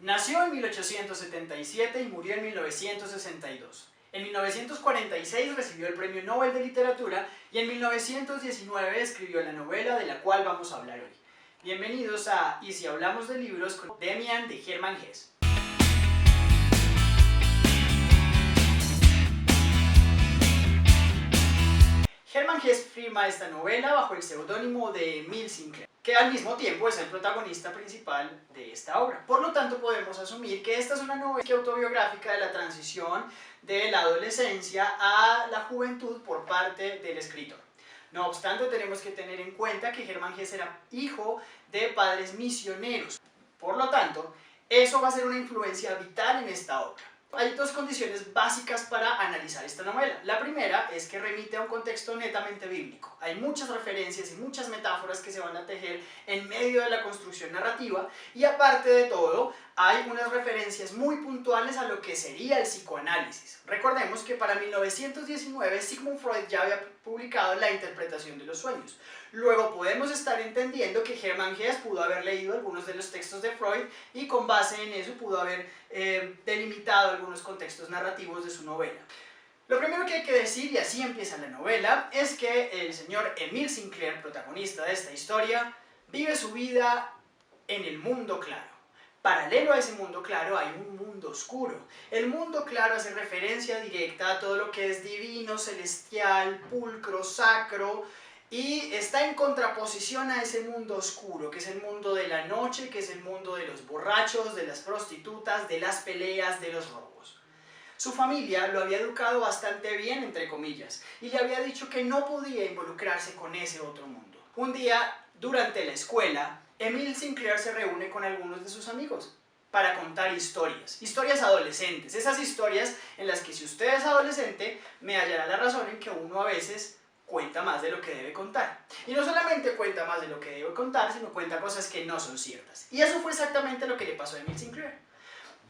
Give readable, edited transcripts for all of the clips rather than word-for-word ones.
Nació en 1877 y murió en 1962. En 1946 recibió el Premio Nobel de Literatura y en 1919 escribió la novela de la cual vamos a hablar hoy. Bienvenidos a Y si hablamos de libros con Demian de Hermann Hesse. Hermann Hesse firma esta novela bajo el seudónimo de Emile Sinclair, que al mismo tiempo es el protagonista principal de esta obra. Por lo tanto, podemos asumir que esta es una novela autobiográfica de la transición de la adolescencia a la juventud por parte del escritor. No obstante, tenemos que tener en cuenta que Hermann Hesse era hijo de padres misioneros. Por lo tanto, eso va a ser una influencia vital en esta obra. Hay dos condiciones básicas para analizar esta novela. La primera es que remite a un contexto netamente bíblico. Hay muchas referencias y muchas metáforas que se van a tejer en medio de la construcción narrativa y aparte de todo, hay unas referencias muy puntuales a lo que sería el psicoanálisis. Recordemos que para 1919 Sigmund Freud ya había publicado La interpretación de los sueños. Luego podemos estar entendiendo que Hermann Hesse pudo haber leído algunos de los textos de Freud y con base en eso pudo haber delimitado algunos contextos narrativos de su novela. Lo primero que hay que decir, y así empieza la novela, es que el señor Emile Sinclair, protagonista de esta historia, vive su vida en el mundo claro. Paralelo a ese mundo claro hay un mundo oscuro. El mundo claro hace referencia directa a todo lo que es divino, celestial, pulcro, sacro, y está en contraposición a ese mundo oscuro, que es el mundo de la noche, que es el mundo de los borrachos, de las prostitutas, de las peleas, de los robos. Su familia lo había educado bastante bien, entre comillas, y le había dicho que no podía involucrarse con ese otro mundo. Un día, durante la escuela, Emile Sinclair se reúne con algunos de sus amigos para contar historias adolescentes, esas historias en las que si usted es adolescente me hallará la razón en que uno a veces cuenta más de lo que debe contar. Y no solamente cuenta más de lo que debe contar, sino cuenta cosas que no son ciertas. Y eso fue exactamente lo que le pasó a Emile Sinclair.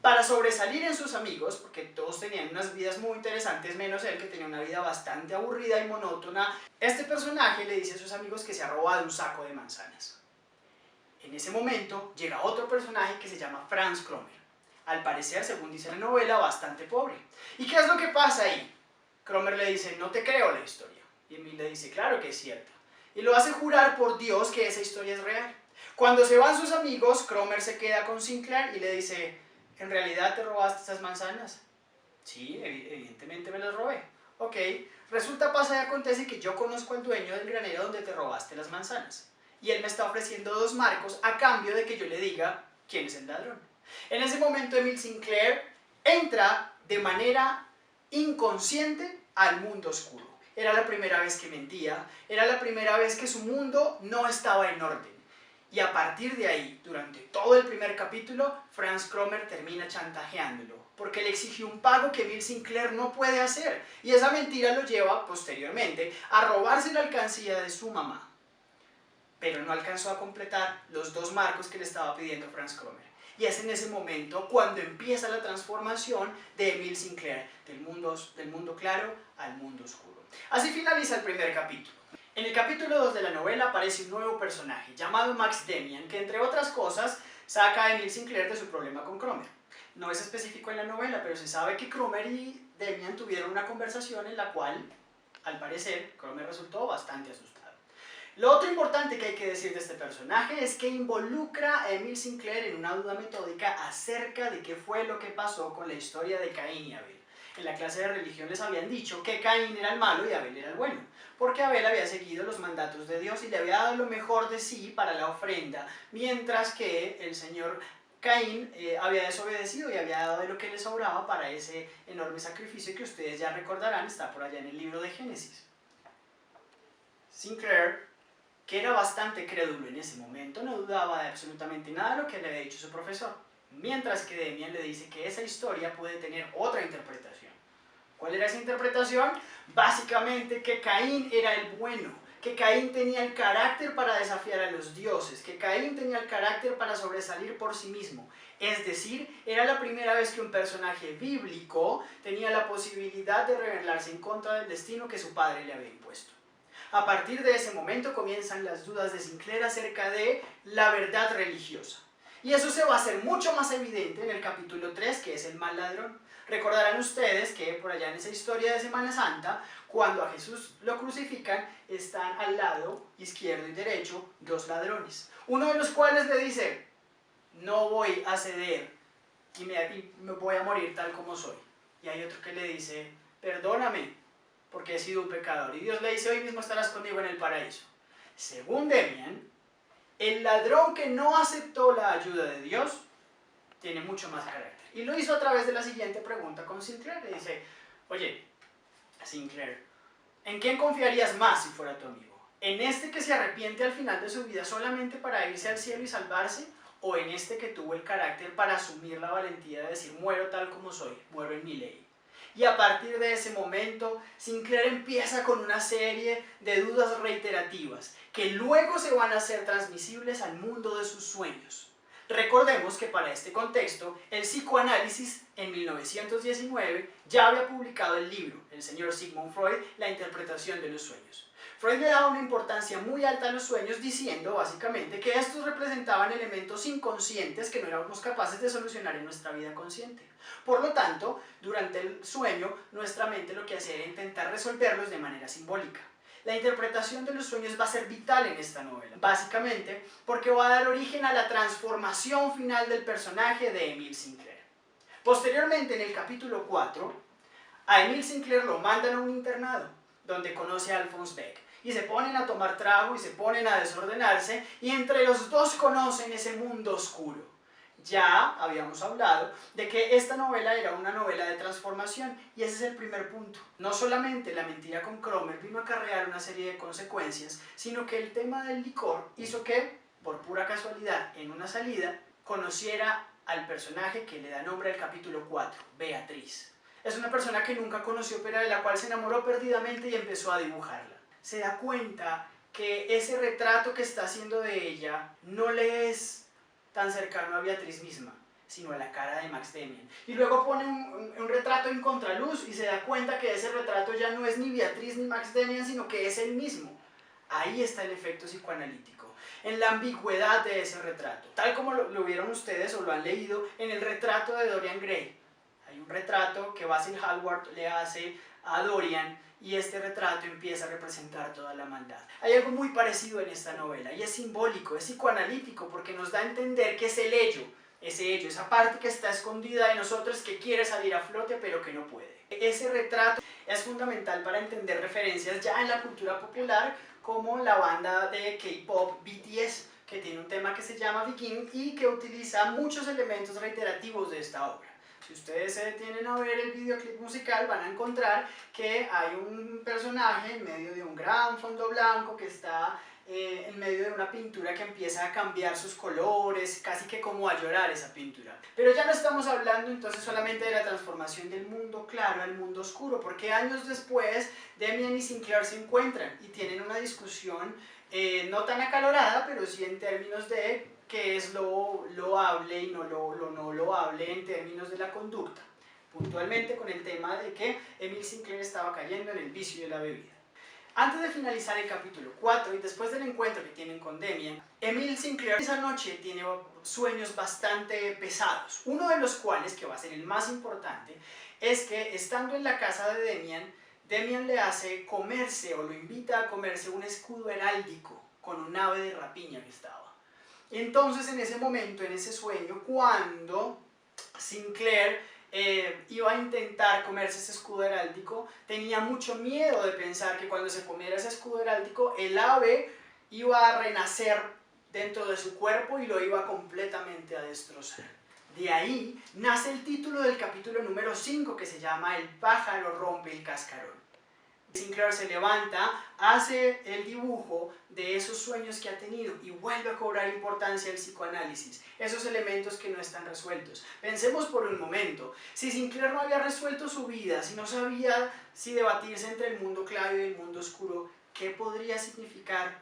Para sobresalir en sus amigos, porque todos tenían unas vidas muy interesantes, menos él que tenía una vida bastante aburrida y monótona, este personaje le dice a sus amigos que se ha robado un saco de manzanas. En ese momento llega otro personaje que se llama Franz Kromer. Al parecer, según dice la novela, bastante pobre. ¿Y qué es lo que pasa ahí? Kromer le dice, no te creo la historia. Y Emile le dice, claro que es cierta. Y lo hace jurar por Dios que esa historia es real. Cuando se van sus amigos, Kromer se queda con Sinclair y le dice, ¿en realidad te robaste esas manzanas? Sí, evidentemente me las robé. Ok, resulta, pasa y acontece que yo conozco al dueño del granero donde te robaste las manzanas. Y él me está ofreciendo 2 marcos a cambio de que yo le diga quién es el ladrón. En ese momento Emile Sinclair entra de manera inconsciente al mundo oscuro. Era la primera vez que mentía, era la primera vez que su mundo no estaba en orden. Y a partir de ahí, durante todo el primer capítulo, Franz Kromer termina chantajeándolo, porque le exigió un pago que Emile Sinclair no puede hacer. Y esa mentira lo lleva, posteriormente, a robarse la alcancía de su mamá. Pero no alcanzó a completar los 2 marcos que le estaba pidiendo Franz Kromer. Y es en ese momento cuando empieza la transformación de Emile Sinclair, del mundo claro al mundo oscuro. Así finaliza el primer capítulo. En el capítulo 2 de la novela aparece un nuevo personaje llamado Max Demian, que entre otras cosas saca a Emile Sinclair de su problema con Kromer. No es específico en la novela, pero se sabe que Kromer y Demian tuvieron una conversación en la cual, al parecer, Kromer resultó bastante asustado. Lo otro importante que hay que decir de este personaje es que involucra a Emile Sinclair en una duda metódica acerca de qué fue lo que pasó con la historia de Caín y Abel. En la clase de religión les habían dicho que Caín era el malo y Abel era el bueno, porque Abel había seguido los mandatos de Dios y le había dado lo mejor de sí para la ofrenda, mientras que el señor Caín había desobedecido y había dado de lo que le sobraba para ese enorme sacrificio que ustedes ya recordarán, está por allá en el libro de Génesis. Sinclair, que era bastante crédulo en ese momento, no dudaba de absolutamente nada de lo que le había dicho su profesor, mientras que Demian le dice que esa historia puede tener otra interpretación. ¿Cuál era esa interpretación? Básicamente que Caín era el bueno, que Caín tenía el carácter para desafiar a los dioses, que Caín tenía el carácter para sobresalir por sí mismo. Es decir, era la primera vez que un personaje bíblico tenía la posibilidad de rebelarse en contra del destino que su padre le había impuesto. A partir de ese momento comienzan las dudas de Sinclair acerca de la verdad religiosa. Y eso se va a hacer mucho más evidente en el capítulo 3, que es el mal ladrón. Recordarán ustedes que por allá en esa historia de Semana Santa, cuando a Jesús lo crucifican, están al lado izquierdo y derecho dos ladrones. Uno de los cuales le dice, no voy a ceder y me voy a morir tal como soy. Y hay otro que le dice, perdóname, porque he sido un pecador. Y Dios le dice, hoy mismo estarás conmigo en el paraíso. Según Demian, el ladrón que no aceptó la ayuda de Dios tiene mucho más carácter. Y lo hizo a través de la siguiente pregunta con Sinclair. Le dice, oye, Sinclair, ¿en quién confiarías más si fuera tu amigo? ¿En este que se arrepiente al final de su vida solamente para irse al cielo y salvarse? ¿O en este que tuvo el carácter para asumir la valentía de decir, muero tal como soy, muero en mi ley? Y a partir de ese momento, Sinclair empieza con una serie de dudas reiterativas que luego se van a hacer transmisibles al mundo de sus sueños. Recordemos que para este contexto, el psicoanálisis en 1919 ya había publicado el libro, el señor Sigmund Freud, La interpretación de los sueños. Freud le daba una importancia muy alta a los sueños diciendo básicamente que estos representaban elementos inconscientes que no éramos capaces de solucionar en nuestra vida consciente. Por lo tanto, durante el sueño, nuestra mente lo que hacía era intentar resolverlos de manera simbólica. La interpretación de los sueños va a ser vital en esta novela, básicamente porque va a dar origen a la transformación final del personaje de Emile Sinclair. Posteriormente, en el capítulo 4, a Emile Sinclair lo mandan a un internado, donde conoce a Alphonse Beck, y se ponen a tomar trago y se ponen a desordenarse, y entre los dos conocen ese mundo oscuro. Ya habíamos hablado de que esta novela era una novela de transformación y ese es el primer punto. No solamente la mentira con Cromer vino a acarrear una serie de consecuencias, sino que el tema del licor hizo que, por pura casualidad, en una salida, conociera al personaje que le da nombre al capítulo 4, Beatriz. Es una persona que nunca conoció pero de la cual se enamoró perdidamente y empezó a dibujarla. Se da cuenta que ese retrato que está haciendo de ella no le es tan cercano a Beatriz misma, sino a la cara de Max Demian. Y luego pone un retrato en contraluz y se da cuenta que ese retrato ya no es ni Beatriz ni Max Demian, sino que es él mismo. Ahí está el efecto psicoanalítico, en la ambigüedad de ese retrato, tal como lo vieron ustedes o lo han leído en el retrato de Dorian Gray. Hay un retrato que Basil Hallward le hace a Dorian y este retrato empieza a representar toda la maldad. Hay algo muy parecido en esta novela y es simbólico, es psicoanalítico porque nos da a entender que es el ello, esa parte que está escondida de nosotros que quiere salir a flote pero que no puede. Ese retrato es fundamental para entender referencias ya en la cultura popular como la banda de K-pop BTS, que tiene un tema que se llama Begin y que utiliza muchos elementos reiterativos de esta obra. Si ustedes se detienen a ver el videoclip musical van a encontrar que hay un personaje en medio de un gran fondo blanco que está en medio de una pintura que empieza a cambiar sus colores, casi que como a llorar esa pintura. Pero ya no estamos hablando entonces solamente de la transformación del mundo claro al mundo oscuro, porque años después Demian y Sinclair se encuentran y tienen una discusión no tan acalorada, pero sí en términos de qué es lo loable y no no loable en términos de la conducta. Puntualmente con el tema de que Emile Sinclair estaba cayendo en el vicio de la bebida. Antes de finalizar el capítulo 4 y después del encuentro que tienen con Demian, Emile Sinclair esa noche tiene sueños bastante pesados. Uno de los cuales, que va a ser el más importante, es que estando en la casa de Demian, Demian le hace comerse o lo invita a comerse un escudo heráldico con un ave de rapiña que estaba. Entonces en ese momento, en ese sueño, cuando Sinclair iba a intentar comerse ese escudo heráldico, tenía mucho miedo de pensar que cuando se comiera ese escudo heráldico, el ave iba a renacer dentro de su cuerpo y lo iba completamente a destrozar. De ahí nace el título del capítulo número 5 que se llama El pájaro rompe el cascarón. Sinclair se levanta, hace el dibujo de esos sueños que ha tenido y vuelve a cobrar importancia el psicoanálisis, esos elementos que no están resueltos. Pensemos por un momento, si Sinclair no había resuelto su vida, si no sabía si debatirse entre el mundo claro y el mundo oscuro, ¿qué podría significar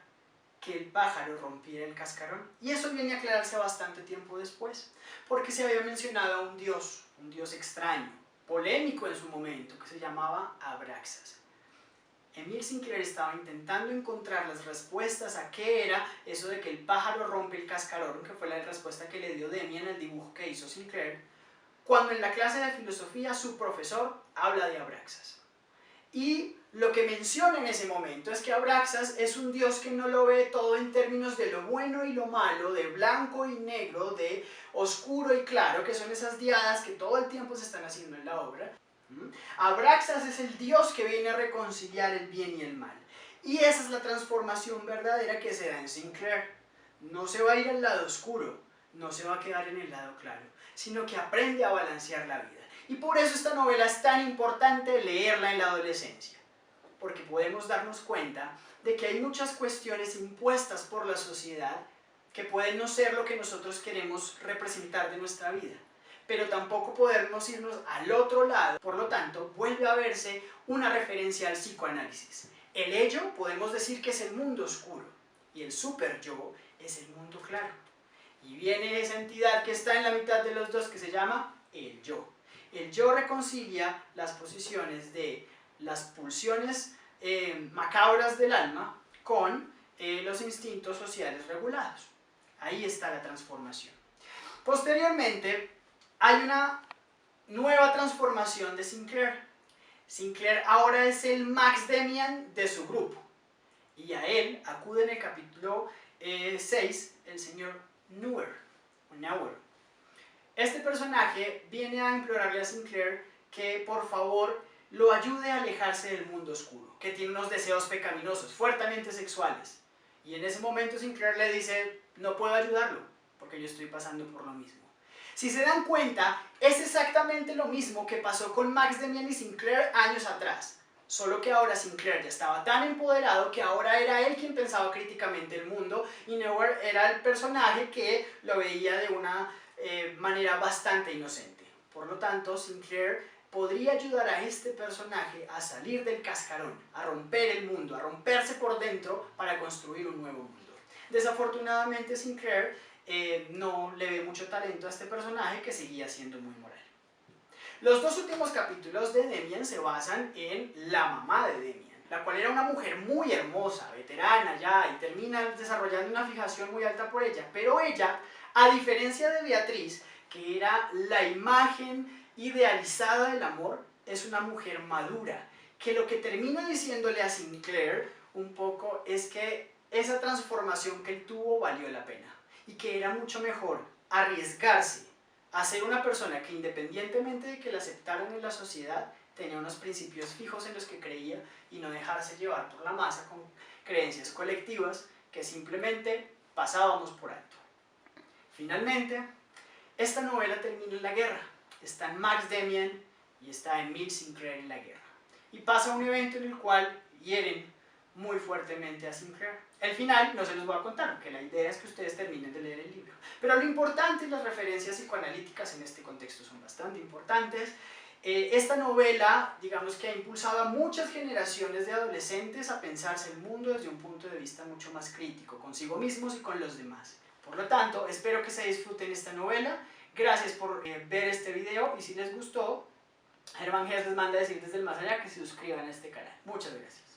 que el pájaro rompiera el cascarón? Y eso viene a aclararse bastante tiempo después, porque se había mencionado a un dios extraño, polémico en su momento, que se llamaba Abraxas. Emile Sinclair estaba intentando encontrar las respuestas a qué era eso de que el pájaro rompe el cascarón, que fue la respuesta que le dio Demian al dibujo que hizo Sinclair, cuando en la clase de filosofía su profesor habla de Abraxas. Y lo que menciona en ese momento es que Abraxas es un dios que no lo ve todo en términos de lo bueno y lo malo, de blanco y negro, de oscuro y claro, que son esas diadas que todo el tiempo se están haciendo en la obra. Abraxas es el dios que viene a reconciliar el bien y el mal. Y esa es la transformación verdadera que se da en Sinclair. No se va a ir al lado oscuro, no se va a quedar en el lado claro, sino que aprende a balancear la vida. Y por eso esta novela es tan importante leerla en la adolescencia, porque podemos darnos cuenta de que hay muchas cuestiones impuestas por la sociedad que pueden no ser lo que nosotros queremos representar de nuestra vida, pero tampoco podemos irnos al otro lado. Por lo tanto, vuelve a verse una referencia al psicoanálisis. El ello podemos decir que es el mundo oscuro y el super yo es el mundo claro. Y viene esa entidad que está en la mitad de los dos que se llama el yo. El yo reconcilia las posiciones de las pulsiones macabras del alma con los instintos sociales regulados. Ahí está la transformación. Posteriormente, hay una nueva transformación de Sinclair. Sinclair ahora es el Max Demian de su grupo. Y a él acude en el capítulo 6 el señor Neuer. Este personaje viene a implorarle a Sinclair que por favor lo ayude a alejarse del mundo oscuro, que tiene unos deseos pecaminosos, fuertemente sexuales. Y en ese momento Sinclair le dice, no puedo ayudarlo, porque yo estoy pasando por lo mismo. Si se dan cuenta, es exactamente lo mismo que pasó con Max Demian y Sinclair años atrás. Solo que ahora Sinclair ya estaba tan empoderado que ahora era él quien pensaba críticamente el mundo y Neuer era el personaje que lo veía de una manera bastante inocente. Por lo tanto, Sinclair podría ayudar a este personaje a salir del cascarón, a romper el mundo, a romperse por dentro para construir un nuevo mundo. Desafortunadamente Sinclair no le ve mucho talento a este personaje que seguía siendo muy moral. Los dos últimos capítulos de Demian se basan en la mamá de Demian, la cual era una mujer muy hermosa, veterana ya, y termina desarrollando una fijación muy alta por ella, pero ella, a diferencia de Beatriz, que era la imagen idealizada del amor, es una mujer madura, que lo que termina diciéndole a Sinclair un poco es que esa transformación que él tuvo valió la pena, y que era mucho mejor arriesgarse a ser una persona que independientemente de que la aceptaran en la sociedad, tenía unos principios fijos en los que creía y no dejarse llevar por la masa con creencias colectivas que simplemente pasábamos por alto. Finalmente, esta novela termina en la guerra. Está en Max Demian y está Emile Sinclair en la guerra. Y pasa un evento en el cual hieren muy fuertemente a Sinclair. El final no se los voy a contar, porque la idea es que ustedes terminen de leer el libro. Pero lo importante y las referencias psicoanalíticas en este contexto son bastante importantes. Esta novela, digamos que ha impulsado a muchas generaciones de adolescentes a pensarse el mundo desde un punto de vista mucho más crítico, consigo mismos y con los demás. Por lo tanto, espero que se disfruten esta novela. Gracias por ver este video y si les gustó, Hermann Hesse les manda a decir desde el más allá que se suscriban a este canal. Muchas gracias.